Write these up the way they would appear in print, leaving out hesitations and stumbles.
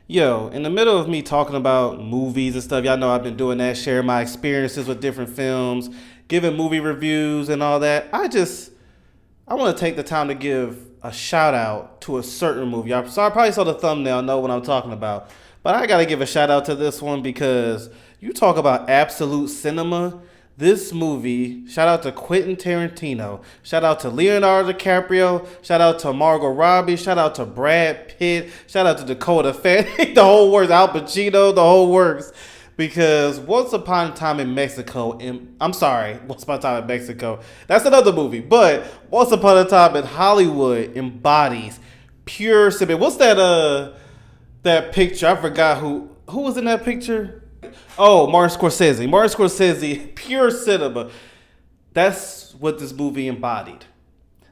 Yo, in the middle of me talking about movies and stuff, y'all know I've been doing that, sharing my experiences with different films, giving movie reviews and all that. I want to take the time to give a shout out to a certain movie. I probably saw the thumbnail, know what I'm talking about. But I got to give a shout out to this one because you talk about absolute cinema. This movie, shout out to Quentin Tarantino, shout out to Leonardo DiCaprio, shout out to Margot Robbie, shout out to Brad Pitt, shout out to Dakota Fanning, the whole works, Al Pacino, the whole works. Because Once Upon a Time in Mexico, I'm sorry, Once Upon a Time in Mexico, that's another movie, but Once Upon a Time in Hollywood embodies pure cinema. What's that picture? I forgot who was in that picture. Oh, Martin Scorsese. Martin Scorsese, pure cinema. That's what this movie embodied.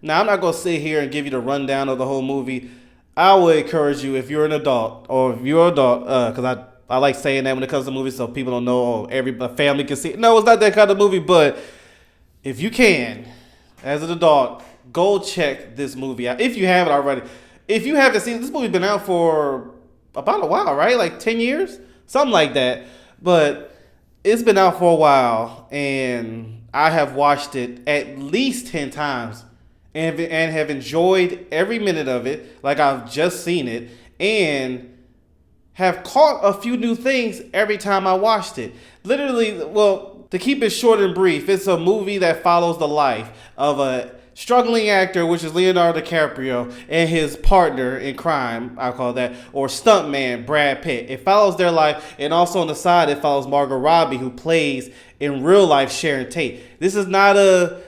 Now, I'm not going to sit here and give you the rundown of the whole movie. I would encourage you, if you're an adult, or if you're an adult, because I like saying that when it comes to movies so people don't know, every family can see it. No, it's not that kind of movie, but if you can, as an adult, go check this movie out. If you haven't already. If you haven't seen it, this movie's been out for about a while, right? Like 10 years? Something like that. But it's been out for a while, and I have watched it at least 10 times and have enjoyed every minute of it, like I've just seen it, and have caught a few new things every time I watched it. Literally, well, to keep it short and brief, it's a movie that follows the life of a struggling actor, which is Leonardo DiCaprio, and his partner in crime, I call that, or stuntman, Brad Pitt. It follows their life, and also on the side, it follows Margot Robbie, who plays in real life Sharon Tate. This is not a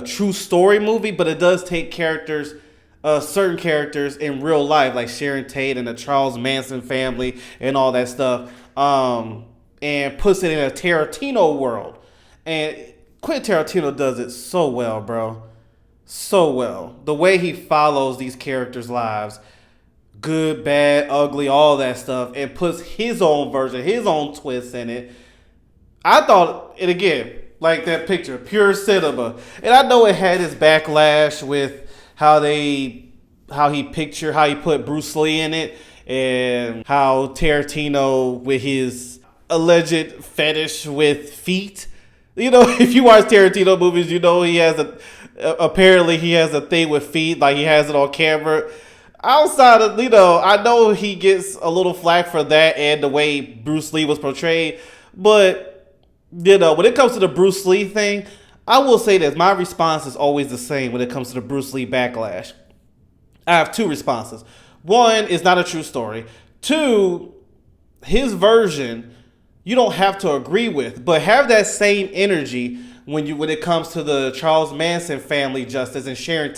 true story movie, but it does take certain characters in real life, like Sharon Tate and the Charles Manson family and all that stuff, and puts it in a Tarantino world. And Quentin Tarantino does it so well, bro. So well. The way he follows these characters' lives, good, bad, ugly, all that stuff, and puts his own version, his own twist in it. I thought, and again, like that picture, pure cinema. And I know it had its backlash with how he put Bruce Lee in it, and how Tarantino with his alleged fetish with feet. You know, if you watch Tarantino movies, you know apparently he has a thing with feet, like he has it on camera. Outside of, I know he gets a little flack for that and the way Bruce Lee was portrayed, but, when it comes to the Bruce Lee thing, I will say this, my response is always the same when it comes to the Bruce Lee backlash. I have two responses. One, it's not a true story. Two, his version, you don't have to agree with, but have that same energy when it comes to the Charles Manson family justice and Sharon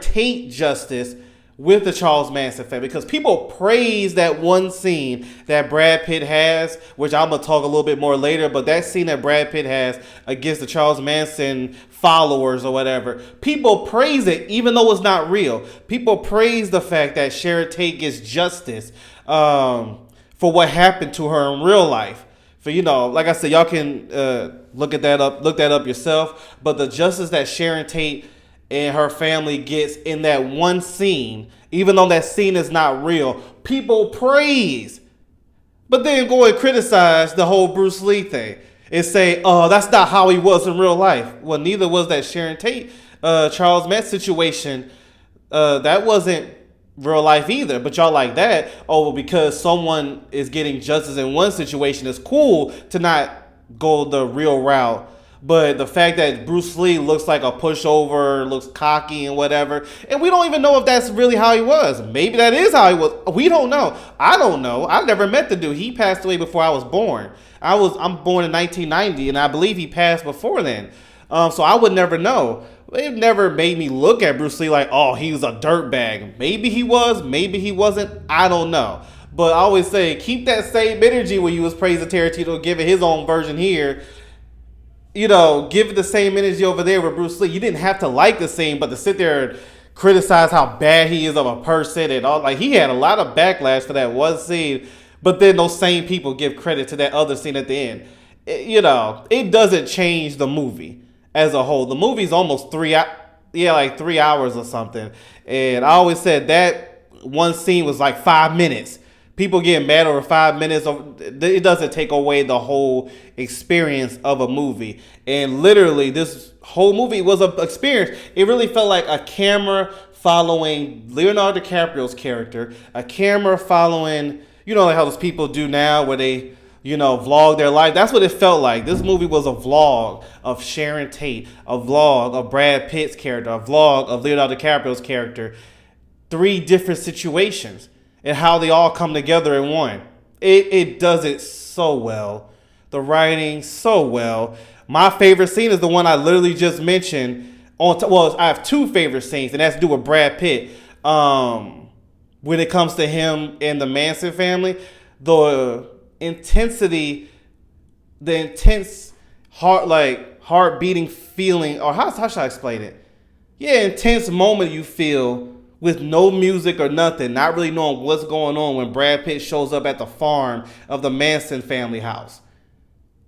Tate justice with the Charles Manson family, because people praise that one scene that Brad Pitt has, which I'm gonna talk a little bit more later, but that scene that Brad Pitt has against the Charles Manson followers or whatever, people praise it even though it's not real. People praise the fact that Sharon Tate gets justice for what happened to her in real life. For, like I said, y'all can look that up yourself. But the justice that Sharon Tate and her family gets in that one scene, even though that scene is not real, people praise. But then go and criticize the whole Bruce Lee thing and say, oh, that's not how he was in real life. Well, neither was that Sharon Tate, Charles Manson situation. That wasn't real life either, but y'all like that. Oh, well, because someone is getting justice in one situation, it's cool to not go the real route. But the fact that Bruce Lee looks like a pushover, looks cocky and whatever, and we don't even know if that's really how he was. Maybe that is how he was. We don't know. I don't know. I never met the dude. He passed away before I was born. I'm born in 1990, and I believe he passed before then. So I would never know. It never made me look at Bruce Lee like, oh, he was a dirtbag. Maybe he was, maybe he wasn't. I don't know. But I always say, keep that same energy when you was praising Tarantino, giving his own version here. Give it the same energy over there with Bruce Lee. You didn't have to like the scene, but to sit there and criticize how bad he is of a person and all, like, he had a lot of backlash for that one scene. But then those same people give credit to that other scene at the end. It doesn't change the movie as a whole. The movie's almost 3 hours or something. And I always said that one scene was like 5 minutes. People getting mad over 5 minutes. It doesn't take away the whole experience of a movie. And literally, this whole movie was an experience. It really felt like a camera following Leonardo DiCaprio's character, a camera following, like how those people do now where they, vlog their life. That's what it felt like. This movie was a vlog of Sharon Tate, a vlog of Brad Pitt's character, a vlog of Leonardo DiCaprio's character. 3 different situations and how they all come together in one. It does it so well. The writing so well. My favorite scene is the one I literally just mentioned. I have 2 favorite scenes, and that's to do with Brad Pitt. When it comes to him and the Manson family, the intensity, the intense heart beating feeling, or how should I explain it? Yeah, intense moment you feel with no music or nothing, not really knowing what's going on when Brad Pitt shows up at the farm of the Manson family house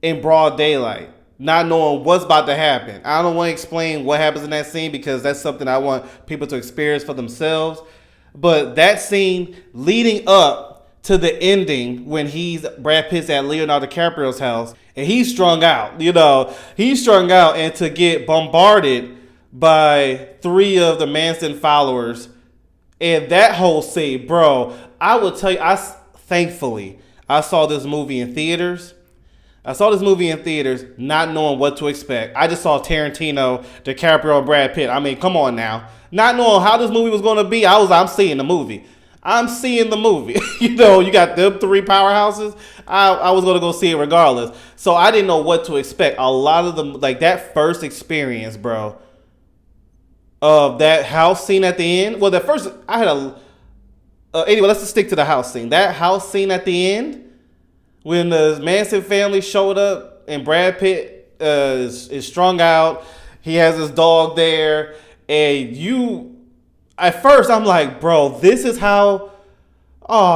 in broad daylight, not knowing what's about to happen. I don't want to explain what happens in that scene because that's something I want people to experience for themselves. But that scene leading up to the ending when Brad Pitt's at Leonardo DiCaprio's house and he's strung out, and to get bombarded by 3 of the Manson followers. And that whole scene, bro, I will tell you, thankfully, I saw this movie in theaters. Not knowing what to expect. I just saw Tarantino, DiCaprio, and Brad Pitt. I mean, come on now. Not knowing how this movie was going to be, I'm seeing the movie. You got them 3 powerhouses. I was going to go see it regardless. So I didn't know what to expect. A lot of them, like that first experience, bro, of that house scene at the end. Well, anyway, let's just stick to the house scene. That house scene at the end, when the Manson family showed up and Brad Pitt is strung out, he has his dog there, and at first I'm like, bro, this is how,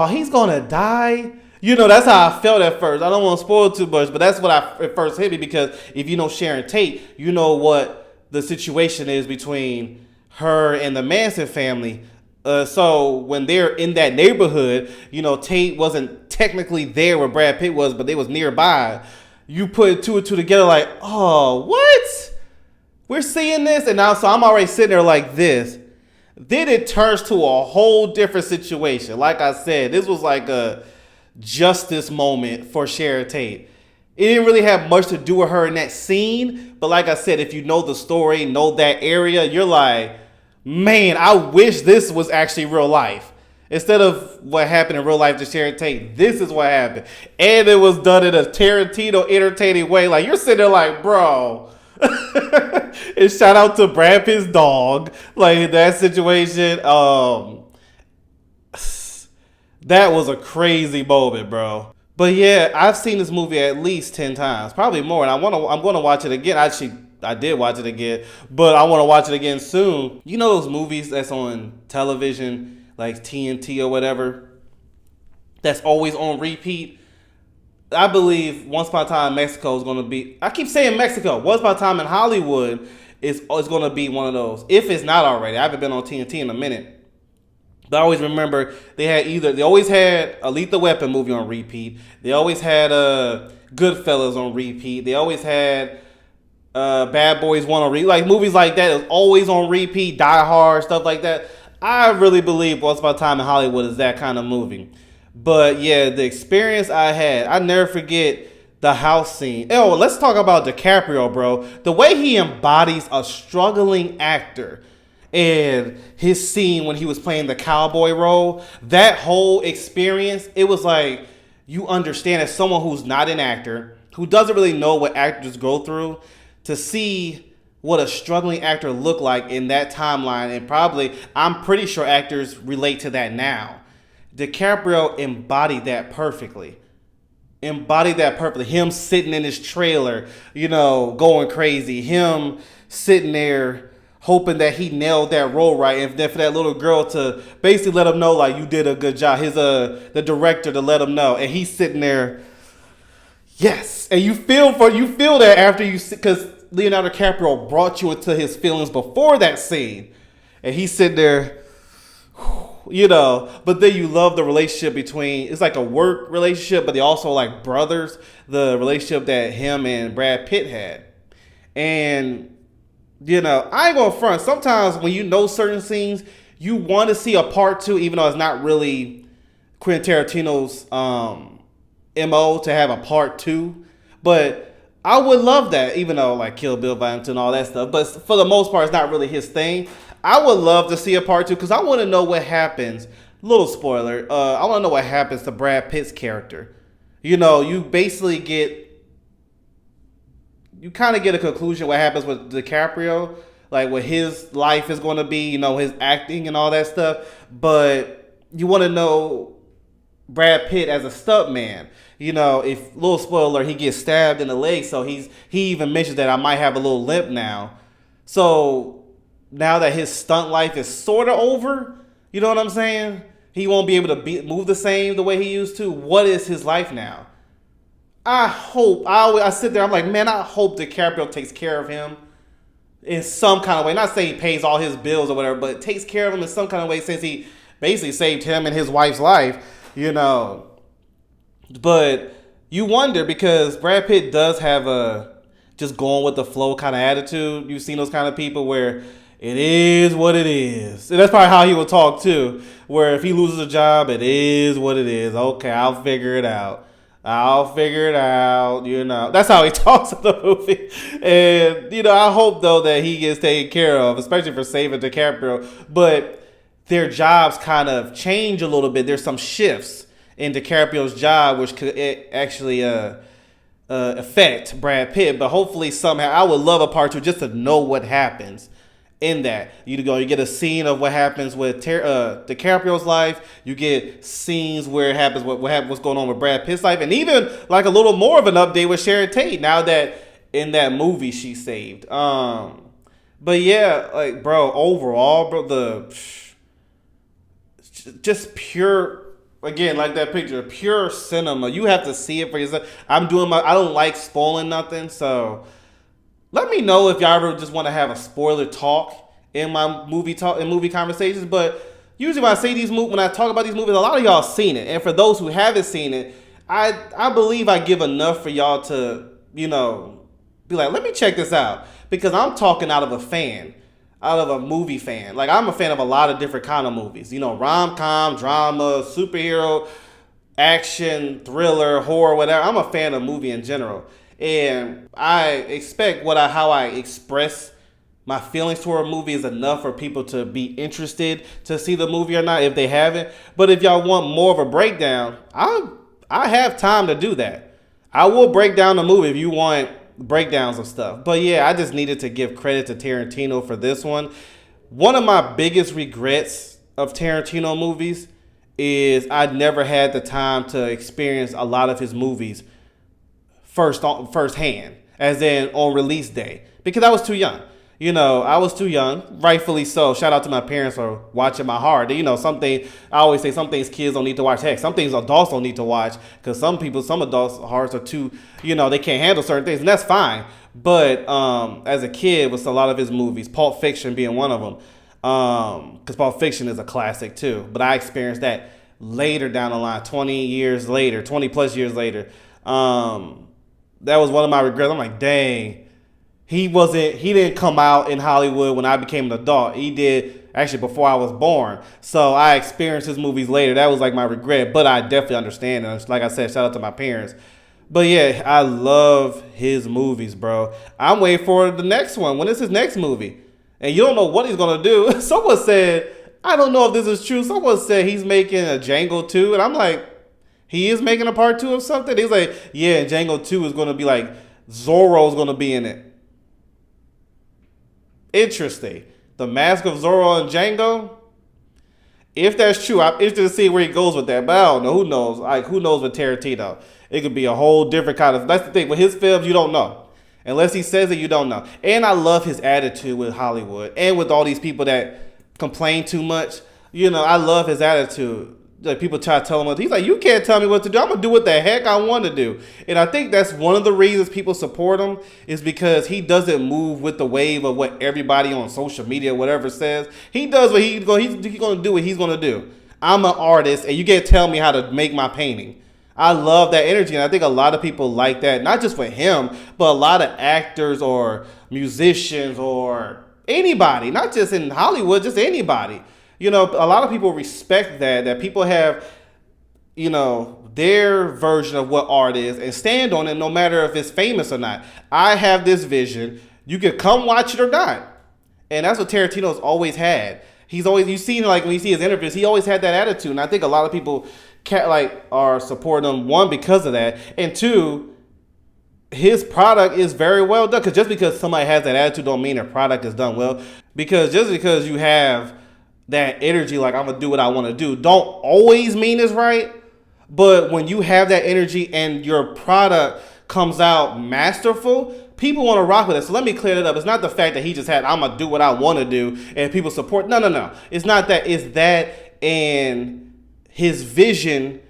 he's gonna die. That's how I felt at first. I don't want to spoil too much, but that's what at first hit me, because if you know Sharon Tate, you know what the situation is between her and the Manson family. So when they're in that neighborhood, Tate wasn't technically there where Brad Pitt was, but they was nearby. You put 2 and 2 together like, oh, what? We're seeing this? And now, so I'm already sitting there like this. Then it turns to a whole different situation. Like I said, this was like a justice moment for Sharon Tate. It didn't really have much to do with her in that scene. But like I said, if you know the story, know that area, you're like, man, I wish this was actually real life. Instead of what happened in real life to Sharon Tate, this is what happened. And it was done in a Tarantino entertaining way. Like, you're sitting there like, bro. And shout out to Brad Pitt's dog. Like, in that situation, that was a crazy moment, bro. But yeah, I've seen this movie at least 10 times, probably more, and I'm going to watch it again. I did watch it again, but I want to watch it again soon. You know those movies that's on television, like TNT or whatever, that's always on repeat? I believe Once Upon a Time in Mexico is going to be, I keep saying Mexico, Once Upon a Time in Hollywood is going to be one of those, if it's not already. I haven't been on TNT in a minute. But I always remember they always had a Lethal Weapon movie on repeat. They always had Goodfellas on repeat. They always had Bad Boys 1 on repeat. Like movies like that is always on repeat. Die Hard, stuff like that. I really believe Once Upon a Time in Hollywood is that kind of movie. But yeah, the experience I had, I never forget the house scene. Oh, let's talk about DiCaprio, bro. The way he embodies a struggling actor. And his scene when he was playing the cowboy role, that whole experience, it was like, you understand as someone who's not an actor, who doesn't really know what actors go through, to see what a struggling actor look like in that timeline. And probably, I'm pretty sure actors relate to that now. DiCaprio embodied that perfectly. Him sitting in his trailer, going crazy. Him sitting there hoping that he nailed that role right, and then for that little girl to basically let him know, like, you did a good job. The director to let him know, and he's sitting there, yes, and you feel that after you, because Leonardo DiCaprio brought you into his feelings before that scene, and he's sitting there, but then you love the relationship between, it's like a work relationship, but they also like brothers, the relationship that him and Brad Pitt had. And, I ain't gonna front. Sometimes when you know certain scenes, you want to see a part two, even though it's not really Quentin Tarantino's MO to have a part two. But I would love that, even though like Kill Bill Volume 2 and all that stuff. But for the most part, it's not really his thing. I would love to see a part two because I want to know what happens. Little spoiler. I want to know what happens to Brad Pitt's character. You basically you kind of get a conclusion what happens with DiCaprio, like what his life is going to be, his acting and all that stuff. But you want to know Brad Pitt as a stuntman. If, little spoiler, he gets stabbed in the leg, so he even mentions that I might have a little limp now. So now that his stunt life is sort of over, you know what I'm saying? He won't be able to move the same the way he used to. What is his life now? I hope, I sit there, I'm like, man, I hope DiCaprio takes care of him in some kind of way. Not saying he pays all his bills or whatever, but takes care of him in some kind of way since he basically saved him and his wife's life, But you wonder because Brad Pitt does have a just going with the flow kind of attitude. You've seen those kind of people where it is what it is. And that's probably how he will talk too. Where if he loses a job, it is what it is. Okay, I'll figure it out. That's how he talks in the movie. And, I hope, though, that he gets taken care of, especially for saving DiCaprio. But their jobs kind of change a little bit. There's some shifts in DiCaprio's job, which could actually affect Brad Pitt. But hopefully, somehow, I would love a part two just to know what happens in that. You get a scene of what happens with DiCaprio's life. You get scenes where it happens what's going on with Brad Pitt's life, and even like a little more of an update with Sharon Tate now that in that movie she saved. But yeah, like bro, overall, bro, just pure. Again, like that picture, pure cinema. You have to see it for yourself. I don't like spoiling nothing, so let me know if y'all ever just want to have a spoiler talk in my movie conversations. But usually when I talk about these movies, a lot of y'all seen it. And for those who haven't seen it, I believe I give enough for y'all to, be like, let me check this out. Because I'm talking out of a movie fan. Like I'm a fan of a lot of different kind of movies. Rom-com, drama, superhero, action, thriller, horror, whatever. I'm a fan of movie in general. And I expect how I express my feelings toward a movie is enough for people to be interested to see the movie or not if they haven't. But if y'all want more of a breakdown, I have time to do that. I will break down the movie if you want breakdowns of stuff. But yeah, I just needed to give credit to Tarantino for this one. One of my biggest regrets of Tarantino movies is I never had the time to experience a lot of his movies firsthand, as in on release day, because I was too young. I was too young, rightfully so. Shout out to my parents for watching my heart. I always say some things kids don't need to watch. Heck, some things adults don't need to watch because some adults' hearts are too, they can't handle certain things, and that's fine. But as a kid, with a lot of his movies, Pulp Fiction being one of them, because Pulp Fiction is a classic too. But I experienced that later down the line, 20 plus years later. That was one of my regrets. I'm like, dang. He didn't come out in Hollywood when I became an adult. He did actually before I was born. So I experienced his movies later. That was like my regret, but I definitely understand. And like I said, shout out to my parents. But yeah, I love his movies, bro. I'm waiting for the next one. When is his next movie? And you don't know what he's going to do. Someone said, I don't know if this is true. Someone said he's making a Django 2. And I'm like, he is making a part 2 of something? He's like, yeah, and Django 2 is going to be like, Zorro's going to be in it. Interesting. The Mask of Zorro and Django? If that's true, I'm interested to see where he goes with that. But I don't know. Who knows? Like, who knows with Tarantino? It could be a whole different kind of... That's the thing. With his films, you don't know. Unless he says it, you don't know. And I love his attitude with Hollywood. And with all these people that complain too much. I love his attitude. like people try to tell him, he's like, you can't tell me what to do. I'm gonna do what the heck I want to do. And I think that's one of the reasons people support him is because he doesn't move with the wave of what everybody on social media, whatever, says. He does what he's gonna do what he's gonna do. I'm an artist, and you can't tell me how to make my painting. I love that energy, and I think a lot of people like that, not just for him, but a lot of actors or musicians or anybody, not just in Hollywood, just anybody. You know, a lot of people respect that people have, you know, their version of what art is and stand on it no matter if it's famous or not. I have this vision. You can come watch it or not. And that's what Tarantino's always had. He's always, you see, like when you see his interviews, he always had that attitude. And I think a lot of people are supporting him, one, because of that, and two, his product is very well done. Because just because somebody has that attitude don't mean their product is done well. Because just because you have that energy, like I'm gonna do what I want to do, don't always mean it's right. But when you have that energy and your product comes out masterful, people want to rock with it. So let me clear that up. It's not the fact that he just had, I'm gonna do what I want to do and people support. No. It's not that. It's that, and his vision,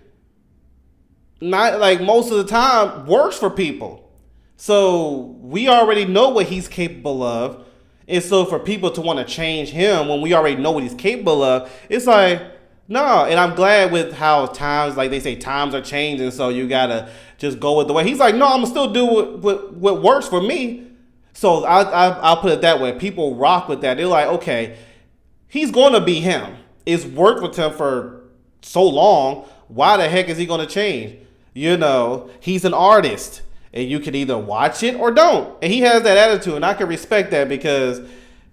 not like most of the time, works for people. So we already know what he's capable of. And so for people to want to change him when we already know what he's capable of, it's like, no. And I'm glad with how times, like they say, times are changing. So you got to just go with the way. He's like, no, I'm going to still do what works for me. So I'll put it that way. People rock with that. They're like, okay, he's going to be him. It's worked with him for so long. Why the heck is he going to change? You know, he's an artist. And you can either watch it or don't. And he has that attitude. And I can respect that because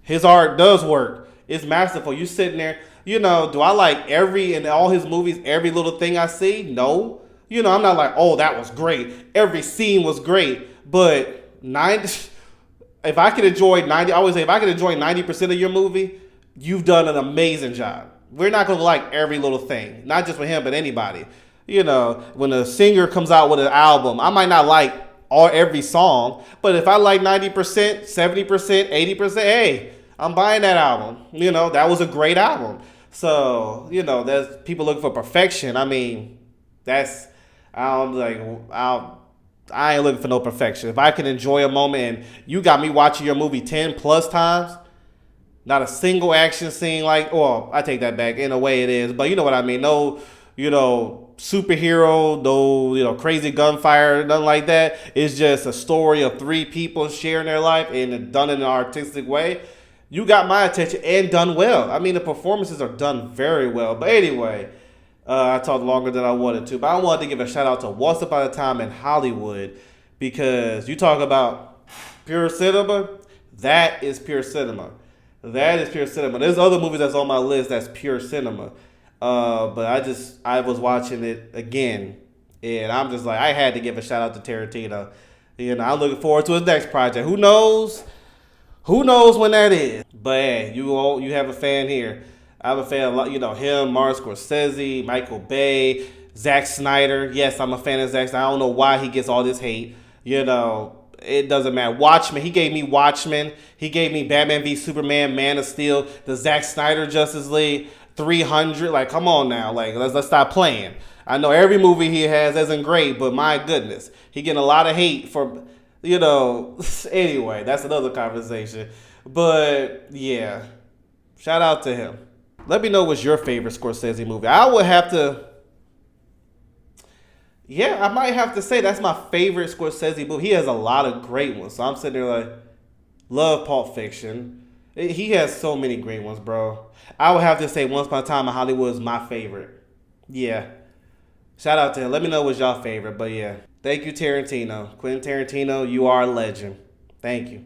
his art does work. It's masterful. You sitting there, you know, do I like in all his movies, every little thing I see? No. You know, I'm not like, oh, that was great. Every scene was great. But if I could enjoy 90, I always say, if I could enjoy 90% of your movie, you've done an amazing job. We're not going to like every little thing. Not just for him, but anybody. You know, when a singer comes out with an album, I might not like every song, but if I like 90%, 70%, 80%, hey, I'm buying that album. You know, that was a great album. So, you know, there's people looking for perfection. I mean, I ain't looking for no perfection. If I can enjoy a moment and you got me watching your movie 10 plus times, not a single action scene I take that back. In a way it is, but you know what I mean. No, you know, superhero, no, you know, crazy gunfire, nothing like that. It's just a story of three people sharing their life and done in an artistic way. You got my attention and done well. I mean, the performances are done very well. But anyway, I talked longer than I wanted to. But I wanted to give a shout out to Once Upon a Time in Hollywood because you talk about pure cinema. That is pure cinema. That is pure cinema. There's other movies that's on my list that's pure cinema. But I was watching it again, and I'm just like, I had to give a shout out to Tarantino. You know, I'm looking forward to his next project. Who knows? Who knows when that is? But hey, you have a fan here. I have a fan of, you know, him, Martin Scorsese, Michael Bay, Zack Snyder. Yes, I'm a fan of Zack Snyder. I don't know why he gets all this hate. You know, it doesn't matter. Watchmen. He gave me Watchmen. He gave me Batman v Superman, Man of Steel, the Zack Snyder Justice League. 300, like, come on now, like, let's stop playing. I know every movie he has isn't great, but my goodness, he getting a lot of hate for, you know. Anyway, that's another conversation. But yeah, shout out to him. Let me know what's your favorite Scorsese movie. I would have to, yeah, I might have to say that's my favorite Scorsese movie. He has a lot of great ones, so I'm sitting there like, love Pulp Fiction. He has so many great ones, bro. I would have to say Once Upon a Time in Hollywood is my favorite. Yeah. Shout out to him. Let me know what's y'all favorite. But yeah. Thank you, Tarantino. Quentin Tarantino, you are a legend. Thank you.